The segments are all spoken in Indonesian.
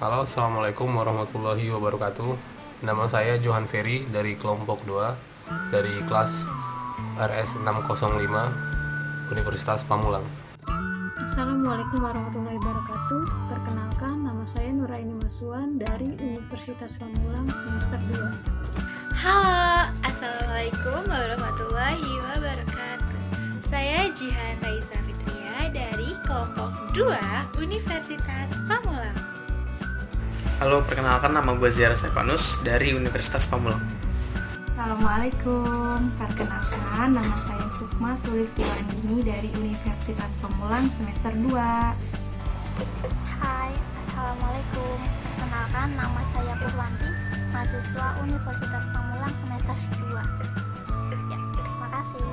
Halo, Assalamualaikum warahmatullahi wabarakatuh. Nama saya Johan Ferry dari kelompok 2 dari kelas RS 605 Universitas Pamulang. Assalamualaikum warahmatullahi wabarakatuh. Perkenalkan, nama saya Nuraini Maswan dari Universitas Pamulang semester 2. Halo, Assalamualaikum warahmatullahi wabarakatuh. Saya Jihan Raisa Fitria dari kelompok 2 Universitas Pamulang. Halo, perkenalkan nama gue Ziara Stefanus dari Universitas Pamulang. Assalamualaikum, perkenalkan nama saya Sukma Sulistiwardini dari Universitas Pamulang semester 2. Hai, Assalamualaikum. Perkenalkan, nama saya Purwanti, mahasiswa Universitas Pamulang semester 2. Ya, terima kasih.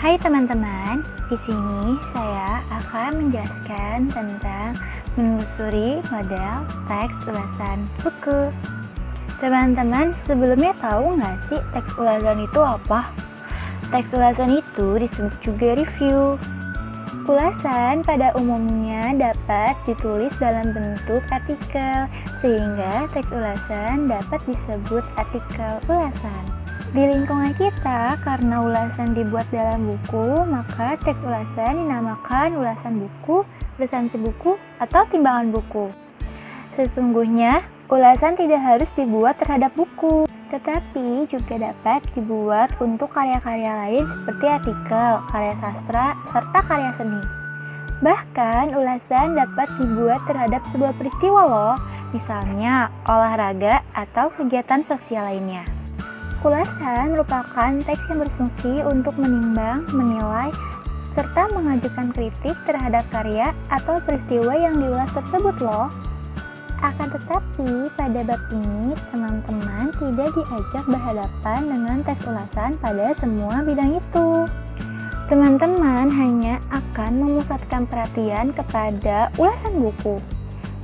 Hai teman-teman, di sini saya akan menjelaskan tentang menelusuri model teks ulasan buku. Teman-teman, sebelumnya tahu nggak sih teks ulasan itu apa? Teks ulasan itu disebut juga review. Ulasan pada umumnya dapat ditulis dalam bentuk artikel, sehingga teks ulasan dapat disebut artikel ulasan. Di lingkungan kita, karena ulasan dibuat dalam buku, maka teks ulasan dinamakan ulasan buku, resensi buku, atau timbangan buku. Sesungguhnya, ulasan tidak harus dibuat terhadap buku, tetapi juga dapat dibuat untuk karya-karya lain seperti artikel, karya sastra, serta karya seni. Bahkan, ulasan dapat dibuat terhadap sebuah peristiwa loh, misalnya olahraga atau kegiatan sosial lainnya. Ulasan merupakan teks yang berfungsi untuk menimbang, menilai, serta mengajukan kritik terhadap karya atau peristiwa yang diulas tersebut loh. Akan tetapi, pada bab ini, teman-teman tidak diajak berhadapan dengan teks ulasan pada semua bidang itu. Teman-teman hanya akan memusatkan perhatian kepada ulasan buku.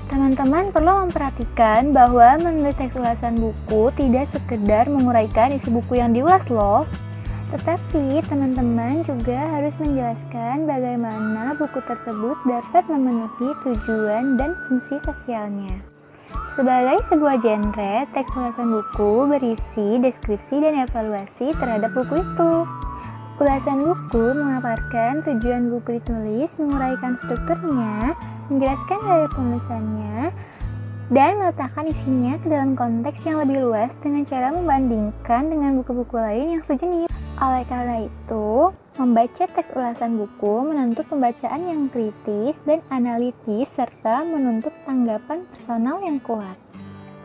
Teman-teman perlu memperhatikan bahwa menulis teks ulasan buku tidak sekedar menguraikan isi buku yang diulas loh. Tetapi teman-teman juga harus menjelaskan bagaimana buku tersebut dapat memenuhi tujuan dan fungsi sosialnya. Sebagai sebuah genre, teks ulasan buku berisi deskripsi dan evaluasi terhadap buku itu. Ulasan buku memaparkan tujuan buku ditulis, menguraikan strukturnya, menjelaskan gaya penulisannya, dan meletakkan isinya ke dalam konteks yang lebih luas dengan cara membandingkan dengan buku-buku lain yang sejenis. Oleh karena itu, membaca teks ulasan buku menuntut pembacaan yang kritis dan analitis serta menuntut tanggapan personal yang kuat.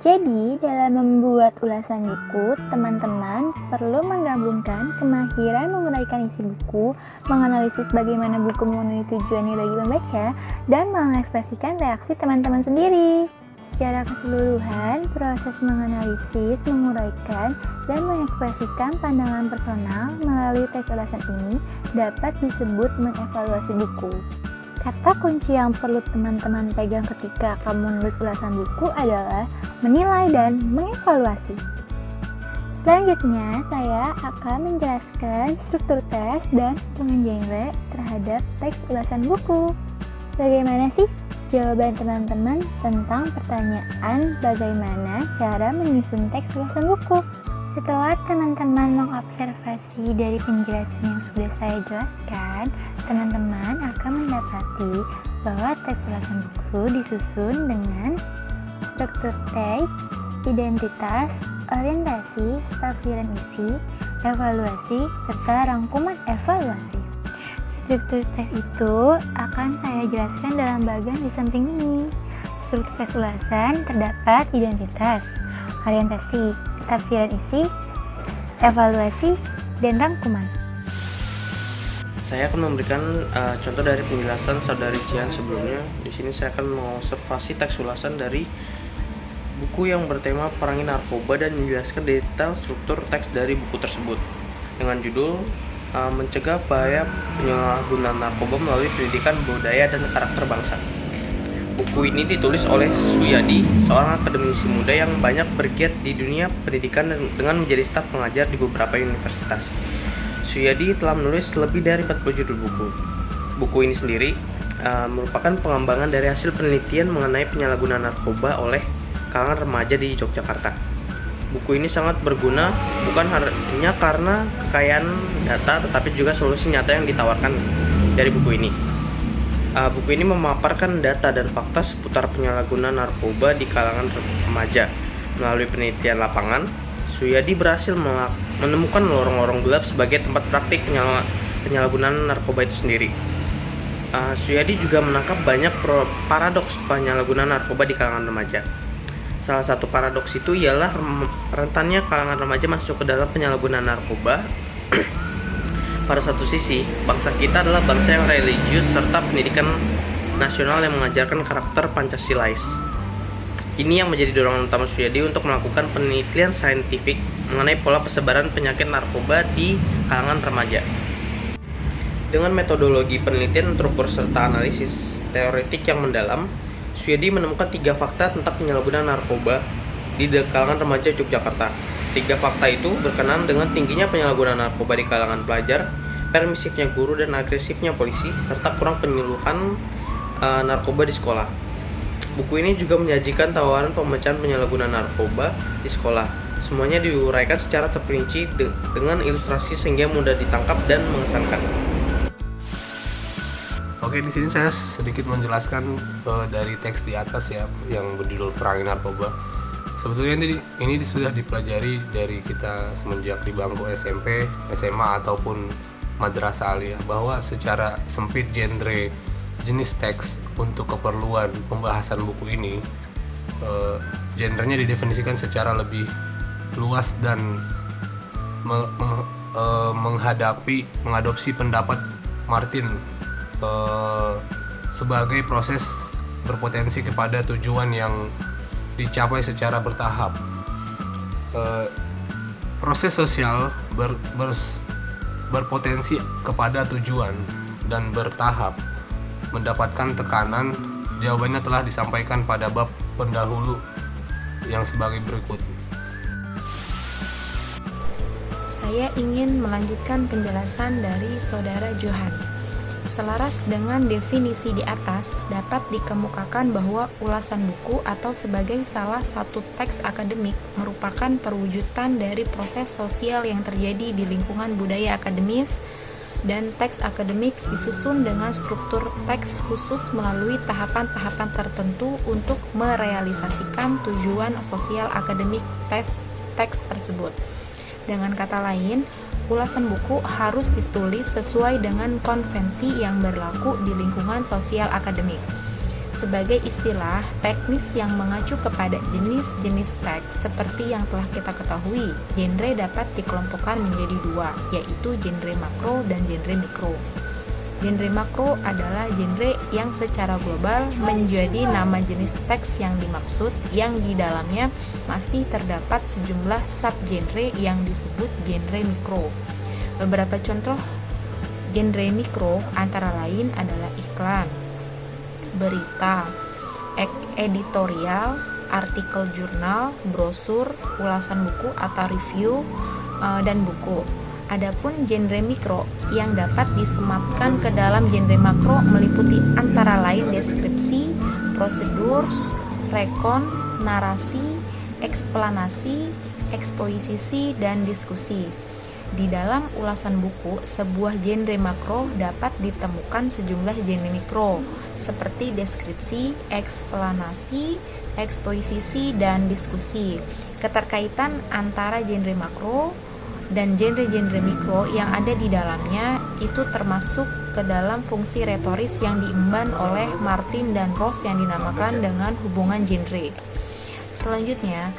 Jadi, dalam membuat ulasan buku, teman-teman perlu menggabungkan kemahiran menguraikan isi buku, menganalisis bagaimana buku memenuhi tujuannya bagi pembaca, dan mengekspresikan reaksi teman-teman sendiri. Secara keseluruhan, proses menganalisis, menguraikan, dan mengekspresikan pandangan personal melalui teks ulasan ini dapat disebut mengevaluasi buku. Kata kunci yang perlu teman-teman pegang ketika kamu menulis ulasan buku adalah menilai dan mengevaluasi. Selanjutnya, saya akan menjelaskan struktur teks dan pengenjengre terhadap teks ulasan buku. Bagaimana sih jawaban teman-teman tentang pertanyaan bagaimana cara menyusun teks ulasan buku? Setelah teman-teman mengobservasi dari penjelasan yang sudah saya jelaskan, teman-teman akan mendapati bahwa teks ulasan buku disusun dengan struktur teks, identitas, orientasi, tafsiran isi, evaluasi, serta rangkuman evaluasi. Struktur teks itu akan saya jelaskan dalam bagian di samping ini. Struktur teks ulasan terdapat identitas, orientasi, tafsiran isi, evaluasi, dan rangkuman. Saya akan memberikan contoh dari penjelasan saudari Jihan sebelumnya. Di sini saya akan mengobservasi teks ulasan dari buku yang bertema Perangi Narkoba dan menjelaskan detail struktur teks dari buku tersebut dengan judul Mencegah Bahaya Penyalahgunaan Narkoba Melalui Pendidikan Budaya dan Karakter Bangsa. Buku ini ditulis oleh Suyadi, seorang akademisi muda yang banyak bergiat di dunia pendidikan dengan menjadi staf pengajar di beberapa universitas. Suyadi telah menulis lebih dari 40 judul buku. Buku ini sendiri merupakan pengembangan dari hasil penelitian mengenai penyalahgunaan narkoba oleh kalangan remaja di Yogyakarta. Buku ini sangat berguna bukan hanya karena kekayaan data, tetapi juga solusi nyata yang ditawarkan dari buku ini. Buku ini memaparkan data dan fakta seputar penyalahgunaan narkoba di kalangan remaja. Melalui penelitian lapangan, Suyadi berhasil menemukan lorong-lorong gelap sebagai tempat praktik penyalahgunaan narkoba itu sendiri. Suyadi juga menangkap banyak paradoks penyalahgunaan narkoba di kalangan remaja. Salah satu paradoks itu ialah rentannya kalangan remaja masuk ke dalam penyalahgunaan narkoba. Pada satu sisi, bangsa kita adalah bangsa yang religius serta pendidikan nasional yang mengajarkan karakter Pancasilais. Ini yang menjadi dorongan utama Suyadi untuk melakukan penelitian saintifik mengenai pola persebaran penyakit narkoba di kalangan remaja. Dengan metodologi penelitian terukur serta analisis teoretik yang mendalam, Suyadi menemukan 3 fakta tentang penyalahgunaan narkoba di kalangan remaja Yogyakarta. 3 fakta itu berkenaan dengan tingginya penyalahgunaan narkoba di kalangan pelajar, permisifnya guru dan agresifnya polisi, serta kurang penyuluhan narkoba di sekolah. Buku ini juga menyajikan tawaran pemecahan penyalahgunaan narkoba di sekolah. Semuanya diuraikan secara terperinci dengan ilustrasi sehingga mudah ditangkap dan mengesankan. Oke, di sini saya sedikit menjelaskan dari teks di atas ya, yang berjudul Perangi Narkoba. Sebetulnya ini sudah dipelajari dari kita semenjak di bangku SMP, SMA ataupun madrasah aliyah, bahwa secara sempit genre jenis teks untuk keperluan pembahasan buku ini, genrenya didefinisikan secara lebih luas dan mengadopsi pendapat Martin sebagai proses berpotensi kepada tujuan yang dicapai secara bertahap. Proses sosial berpotensi kepada tujuan dan bertahap mendapatkan tekanan. Jawabannya telah disampaikan pada bab pendahulu yang sebagai berikut. Saya ingin melanjutkan penjelasan dari Saudara Johan. Selaras dengan definisi di atas, dapat dikemukakan bahwa ulasan buku atau sebagai salah satu teks akademik merupakan perwujudan dari proses sosial yang terjadi di lingkungan budaya akademis, dan teks akademik disusun dengan struktur teks khusus melalui tahapan-tahapan tertentu untuk merealisasikan tujuan sosial akademik teks tersebut. Dengan kata lain, ulasan buku harus ditulis sesuai dengan konvensi yang berlaku di lingkungan sosial akademik. Sebagai istilah teknis yang mengacu kepada jenis-jenis teks seperti yang telah kita ketahui, genre dapat dikelompokkan menjadi 2, yaitu genre makro dan genre mikro. Genre makro adalah genre yang secara global menjadi nama jenis teks yang dimaksud, yang di dalamnya masih terdapat sejumlah subgenre yang disebut genre mikro. Beberapa contoh genre mikro antara lain adalah iklan, berita, editorial, artikel jurnal, brosur, ulasan buku atau review, dan buku. Adapun genre mikro yang dapat disematkan ke dalam genre makro meliputi antara lain deskripsi, prosedur, rekon, narasi, eksplanasi, eksposisi, dan diskusi. Di dalam ulasan buku, sebuah genre makro dapat ditemukan sejumlah genre mikro, seperti deskripsi, eksplanasi, eksposisi, dan diskusi. Keterkaitan antara genre makro dan genre-genre mikro yang ada di dalamnya itu termasuk ke dalam fungsi retoris yang diemban oleh Martin dan Ross yang dinamakan dengan hubungan genre. Selanjutnya,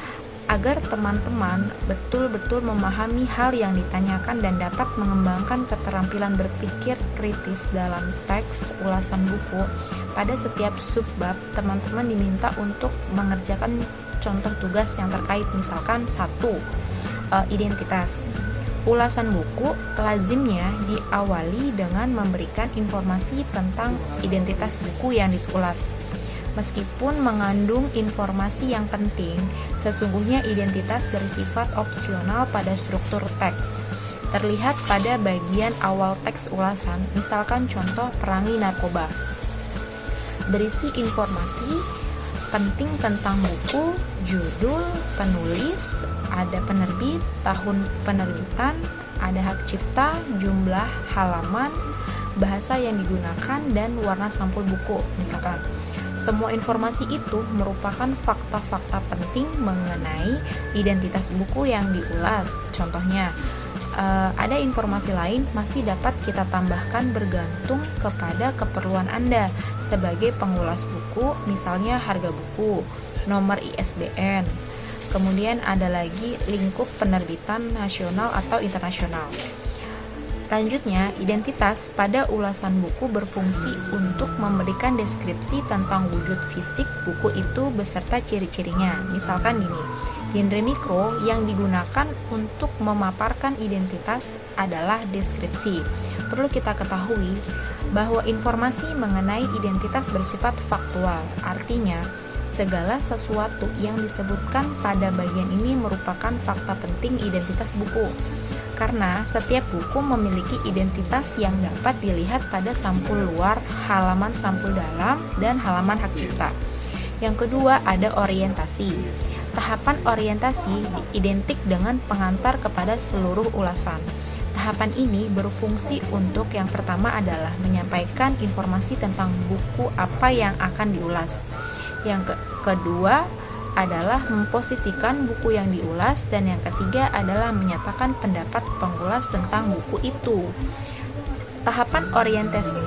agar teman-teman betul-betul memahami hal yang ditanyakan dan dapat mengembangkan keterampilan berpikir kritis dalam teks ulasan buku, pada setiap subbab teman-teman diminta untuk mengerjakan contoh tugas yang terkait. Misalkan 1. Identitas. Ulasan buku lazimnya diawali dengan memberikan informasi tentang identitas buku yang diulas. Meskipun mengandung informasi yang penting, sesungguhnya identitas bersifat opsional pada struktur teks. Terlihat pada bagian awal teks ulasan, misalkan contoh perangi narkoba. berisi informasi penting tentang buku, judul, penulis, ada penerbit, tahun penerbitan, ada hak cipta, jumlah halaman, bahasa yang digunakan, dan warna sampul buku. Misalkan, semua informasi itu merupakan fakta-fakta penting mengenai identitas buku yang diulas. Contohnya, ada informasi lain masih dapat kita tambahkan bergantung kepada keperluan Anda sebagai pengulas buku, misalnya harga buku, nomor ISBN. Kemudian ada lagi lingkup penerbitan nasional atau internasional. Lanjutnya, identitas pada ulasan buku berfungsi untuk memberikan deskripsi tentang wujud fisik buku itu beserta ciri-cirinya. Misalkan gini, genre mikro yang digunakan untuk memaparkan identitas adalah deskripsi. Perlu kita ketahui bahwa informasi mengenai identitas bersifat faktual, artinya segala sesuatu yang disebutkan pada bagian ini merupakan fakta penting identitas buku. Karena setiap buku memiliki identitas yang dapat dilihat pada sampul luar, halaman sampul dalam, dan halaman hak cipta. Yang kedua ada orientasi. Tahapan orientasi identik dengan pengantar kepada seluruh ulasan. Tahapan ini berfungsi untuk yang pertama adalah menyampaikan informasi tentang buku apa yang akan diulas. Yang kedua adalah memposisikan buku yang diulas, dan yang ketiga adalah menyatakan pendapat pengulas tentang buku itu. Tahapan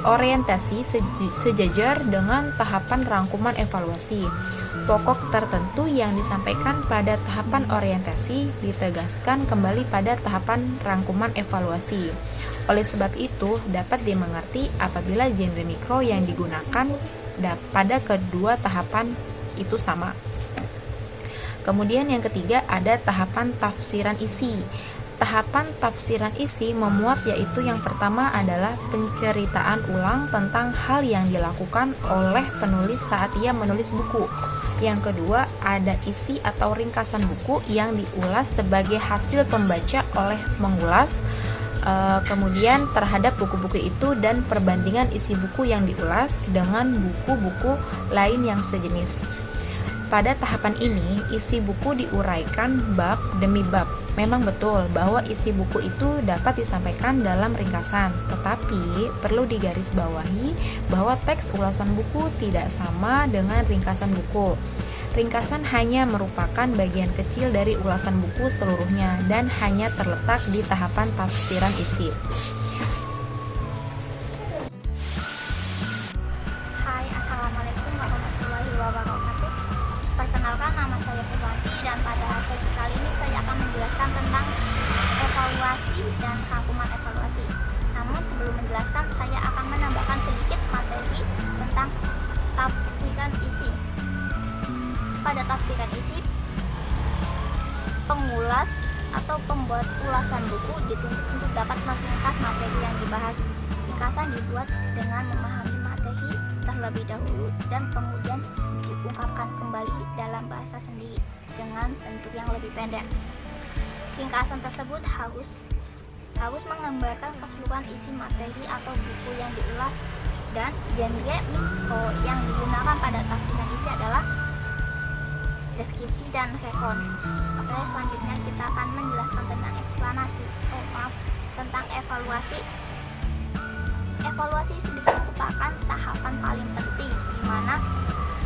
orientasi sejajar dengan tahapan rangkuman evaluasi. Pokok tertentu yang disampaikan pada tahapan orientasi ditegaskan kembali pada tahapan rangkuman evaluasi. Oleh sebab itu, dapat dimengerti apabila genre mikro yang digunakan pada kedua tahapan itu sama. Kemudian yang ketiga ada tahapan tafsiran isi. Tahapan tafsiran isi memuat yaitu yang pertama adalah penceritaan ulang tentang hal yang dilakukan oleh penulis saat ia menulis buku. Yang kedua ada isi atau ringkasan buku yang diulas sebagai hasil pembaca oleh mengulas kemudian terhadap buku-buku itu dan perbandingan isi buku yang diulas dengan buku-buku lain yang sejenis. Pada tahapan ini, isi buku diuraikan bab demi bab. Memang betul bahwa isi buku itu dapat disampaikan dalam ringkasan, tetapi perlu digarisbawahi bahwa teks ulasan buku tidak sama dengan ringkasan buku. Ringkasan hanya merupakan bagian kecil dari ulasan buku seluruhnya dan hanya terletak di tahapan tafsiran isi. Hai, assalamualaikum warahmatullahi wabarakatuh. Perkenalkan, nama saya Purwanti dan pada sesi kali ini saya akan menjelaskan tentang evaluasi dan rangkuman evaluasi. Namun sebelum menjelaskan, saya akan menambahkan sedikit materi tentang tafsiran isi. Pada tafsiran isi, pengulas atau pembuat ulasan buku dituntut untuk dapat meringkas materi yang dibahas. Ringkasan dibuat dengan memahami materi terlebih dahulu dan kemudian diungkapkan kembali dalam bahasa sendiri dengan bentuk yang lebih pendek. Ringkasan tersebut harus menggambarkan keseluruhan isi materi atau buku yang diulas, dan genre mikro yang digunakan pada tafsiran isi adalah deskripsi dan rekon. Oke, selanjutnya kita akan menjelaskan tentang tentang evaluasi. Evaluasi merupakan tahapan paling penting, di mana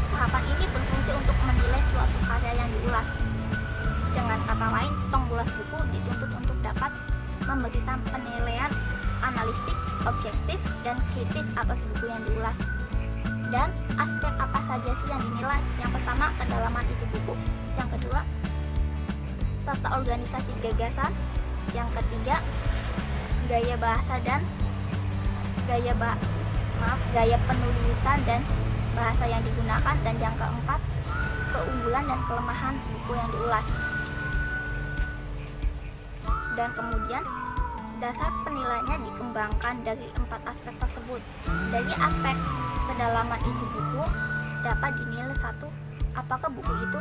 tahapan ini berfungsi untuk menilai suatu karya yang diulas. Dengan kata lain, pengulas buku dituntut untuk dapat memberikan penilaian analitik, objektif, dan kritis atas buku yang diulas. Dan aspek apa saja sih yang dinilai? Yang pertama, kedalaman isi buku. Yang kedua, tata organisasi gagasan. Yang ketiga, gaya bahasa dan gaya penulisan dan bahasa yang digunakan. Dan yang keempat, keunggulan dan kelemahan buku yang diulas. Dan kemudian dasar penilaiannya dikembangkan dari 4 aspek tersebut. Dari aspek kedalaman isi buku dapat dinilai 1, apakah buku itu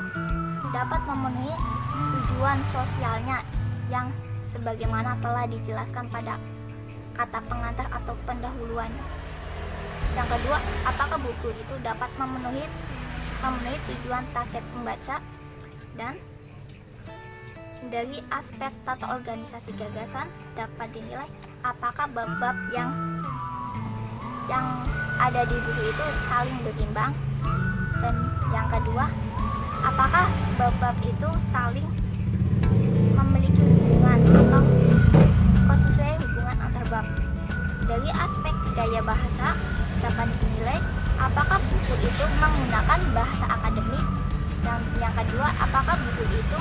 dapat memenuhi tujuan sosialnya yang sebagaimana telah dijelaskan pada kata pengantar atau pendahuluannya. Yang kedua, apakah buku itu dapat memenuhi tujuan target pembaca. Dan dari aspek tata organisasi gagasan dapat dinilai apakah bab-bab yang ada di buku itu saling berimbang. Dan yang kedua, apakah bab-bab itu saling memiliki hubungan atau sesuai hubungan antar bab. Dari aspek gaya bahasa dapat dinilai apakah buku itu menggunakan bahasa akademik. Dan yang kedua, apakah buku itu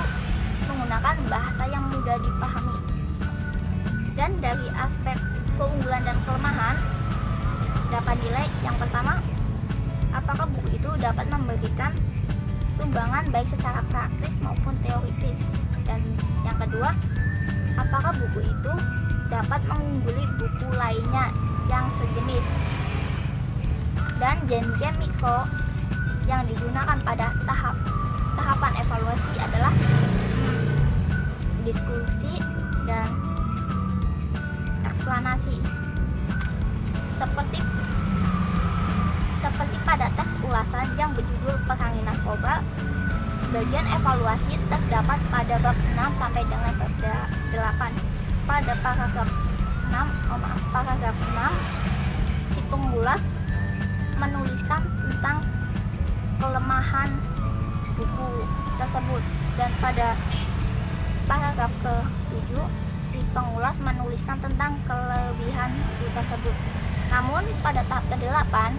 menggunakan bahasa yang mudah dipahami. Dan dari aspek keunggulan dan kelemahan dapat dinilai yang pertama, apakah buku itu dapat memberikan sumbangan baik secara praktis maupun teoritis. Dan yang kedua, apakah buku itu dapat mengungguli buku lainnya yang sejenis. Dan genre mikro yang digunakan pada tahapan evaluasi adalah diskusi dan eksplanasi. Seperti pada teks ulasan yang berjudul Perangi Narkoba, bagian evaluasi terdapat pada bab 6 sampai dengan bab 8. Pada paragraf 6, si pengulas menuliskan tentang kelemahan buku tersebut, dan pada paragraf ke-7 si pengulas menuliskan tentang kelebihan buku tersebut. Namun pada tahap ke-8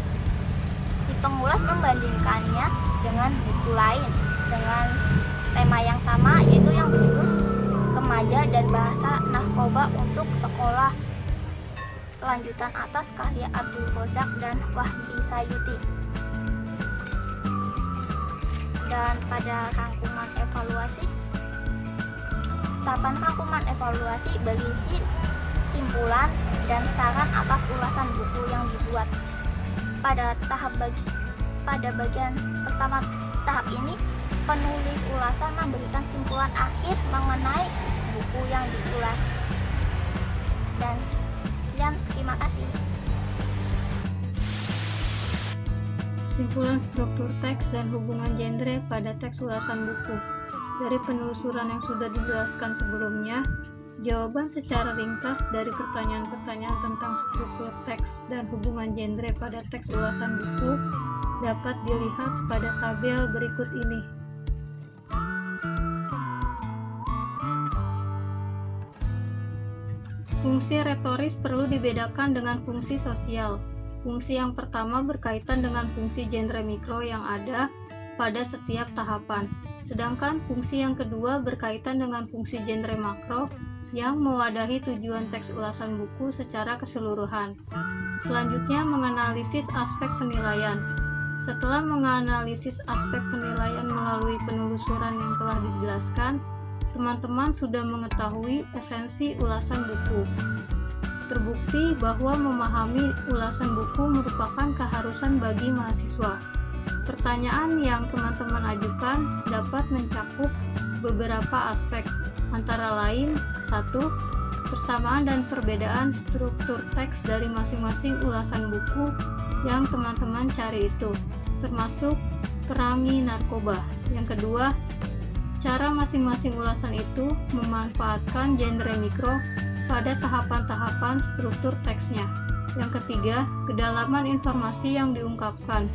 si pengulas membandingkannya dengan buku lain dengan tema yang sama, yaitu yang berjudul Remaja dan Bahasa Narkoba untuk Sekolah Lanjutan Atas karya Abdul Razak dan Wahdi Sayuti. Dan pada rangkuman evaluasi, tahapan rangkuman evaluasi berisi simpulan dan saran atas ulasan buku yang dibuat. Pada bagian pertama tahap ini, penulis ulasan memberikan simpulan akhir mengenai buku yang diulas. Dan sekian, terima kasih. Simpulan struktur teks dan hubungan genre pada teks ulasan buku. Dari penelusuran yang sudah dijelaskan sebelumnya, jawaban secara ringkas dari pertanyaan-pertanyaan tentang struktur teks dan hubungan genre pada teks ulasan buku dapat dilihat pada tabel berikut ini. Fungsi retoris perlu dibedakan dengan fungsi sosial. Fungsi yang pertama berkaitan dengan fungsi genre mikro yang ada pada setiap tahapan. Sedangkan fungsi yang kedua berkaitan dengan fungsi genre makro yang mewadahi tujuan teks ulasan buku secara keseluruhan. Selanjutnya, menganalisis aspek penilaian. Setelah menganalisis aspek penilaian melalui penelusuran yang telah dijelaskan, teman-teman sudah mengetahui esensi ulasan buku. Terbukti bahwa memahami ulasan buku merupakan keharusan bagi mahasiswa. Pertanyaan yang teman-teman ajukan dapat mencakup beberapa aspek, antara lain 1. Persamaan dan perbedaan struktur teks dari masing-masing ulasan buku yang teman-teman cari itu, termasuk Perangi Narkoba. Yang kedua, cara masing-masing ulasan itu memanfaatkan genre mikro pada tahapan-tahapan struktur teksnya. Yang ketiga, kedalaman informasi yang diungkapkan.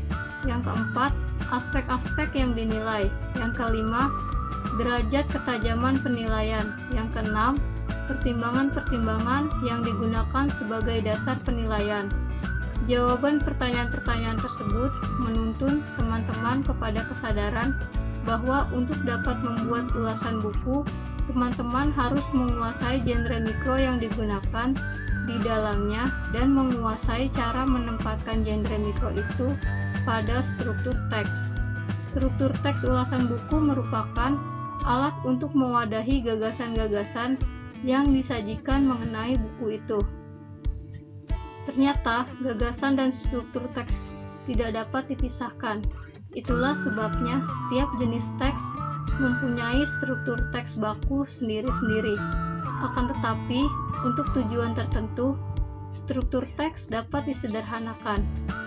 Yang keempat, aspek-aspek yang dinilai. Yang kelima, derajat ketajaman penilaian. Yang keenam, pertimbangan-pertimbangan yang digunakan sebagai dasar penilaian. Jawaban pertanyaan-pertanyaan tersebut menuntun teman-teman kepada kesadaran bahwa untuk dapat membuat ulasan buku, teman-teman harus menguasai genre mikro yang digunakan di dalamnya dan menguasai cara menempatkan genre mikro itu pada struktur teks. Struktur teks ulasan buku merupakan alat untuk mewadahi gagasan-gagasan yang disajikan mengenai buku itu. Ternyata, gagasan dan struktur teks tidak dapat dipisahkan. Itulah sebabnya setiap jenis teks mempunyai struktur teks baku sendiri-sendiri. Akan tetapi, untuk tujuan tertentu, struktur teks dapat disederhanakan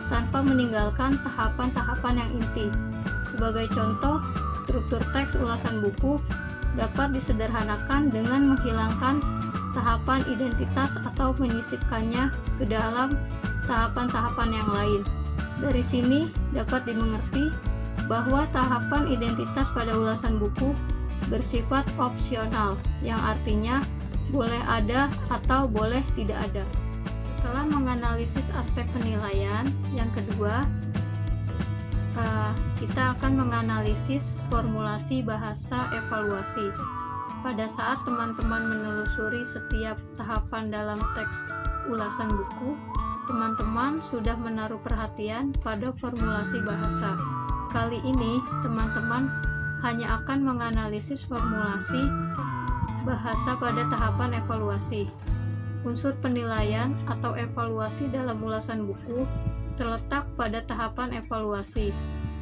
tanpa meninggalkan tahapan-tahapan yang inti. Sebagai contoh, struktur teks ulasan buku dapat disederhanakan dengan menghilangkan tahapan identitas atau menyisipkannya ke dalam tahapan-tahapan yang lain. Dari sini dapat dimengerti bahwa tahapan identitas pada ulasan buku bersifat opsional, yang artinya boleh ada atau boleh tidak ada. Setelah menganalisis aspek penilaian, yang kedua kita akan menganalisis formulasi bahasa evaluasi. Pada saat teman-teman menelusuri setiap tahapan dalam teks ulasan buku, teman-teman sudah menaruh perhatian pada formulasi bahasa. Kali ini, teman-teman hanya akan menganalisis formulasi bahasa pada tahapan evaluasi. Unsur penilaian atau evaluasi dalam ulasan buku terletak pada tahapan evaluasi.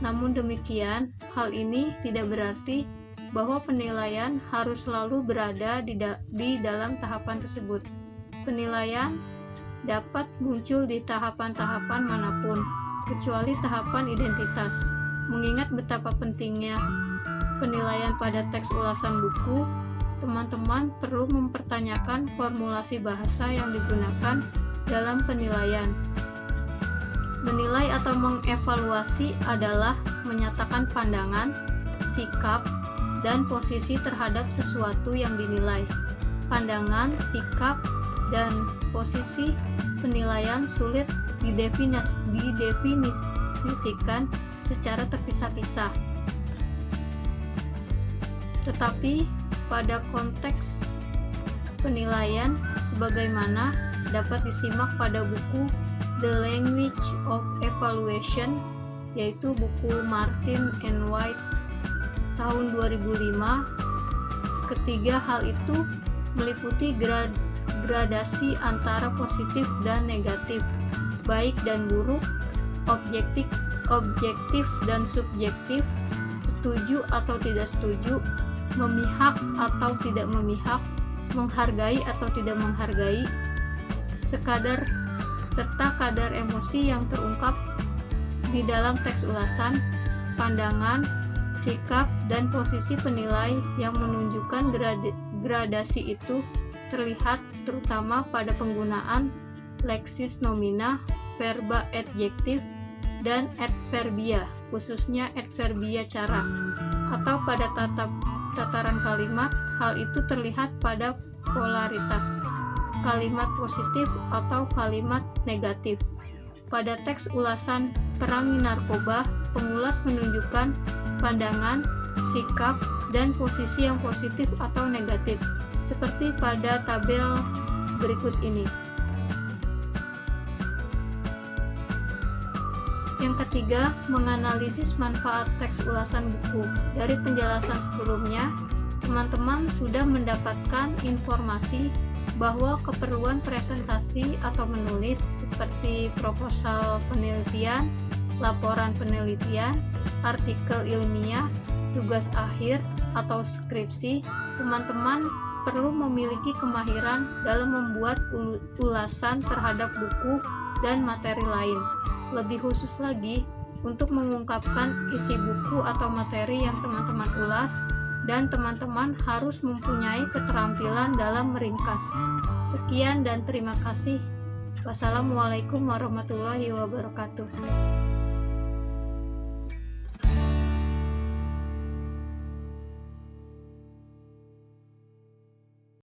Namun demikian, hal ini tidak berarti bahwa penilaian harus selalu berada di dalam tahapan tersebut. Penilaian dapat muncul di tahapan-tahapan manapun, kecuali tahapan identitas. Mengingat betapa pentingnya penilaian pada teks ulasan buku, teman-teman perlu mempertanyakan formulasi bahasa yang digunakan dalam penilaian. Menilai atau mengevaluasi adalah menyatakan pandangan, sikap, dan posisi terhadap sesuatu yang dinilai. Pandangan, sikap, dan posisi penilaian sulit didefinisikan secara terpisah-pisah. Tetapi pada konteks penilaian sebagaimana dapat disimak pada buku The Language of Evaluation, yaitu buku Martin and White tahun 2005. Ketiga hal itu meliputi gradasi antara positif dan negatif, baik dan buruk, objektif dan subjektif, setuju atau tidak setuju, memihak atau tidak memihak, menghargai atau tidak menghargai, serta kadar emosi yang terungkap di dalam teks ulasan, pandangan, sikap, dan posisi penilai yang menunjukkan gradasi itu terlihat terutama pada penggunaan leksis nomina, verba adjektif, dan adverbia, khususnya adverbia cara, atau pada tataran kalimat. Hal itu terlihat pada polaritas kalimat positif atau kalimat negatif. Pada teks ulasan Perangi Narkoba, pengulas menunjukkan pandangan, sikap, dan posisi yang positif atau negatif, seperti pada tabel berikut ini. Yang ketiga, menganalisis manfaat teks ulasan buku. Dari penjelasan sebelumnya, teman-teman sudah mendapatkan informasi bahwa keperluan presentasi atau menulis seperti proposal penelitian, laporan penelitian, artikel ilmiah, tugas akhir, atau skripsi, teman-teman perlu memiliki kemahiran dalam membuat ulasan terhadap buku dan materi lain. Lebih khusus lagi, untuk mengungkapkan isi buku atau materi yang teman-teman ulas, dan teman-teman harus mempunyai keterampilan dalam meringkas. Sekian dan terima kasih. Wassalamualaikum warahmatullahi wabarakatuh.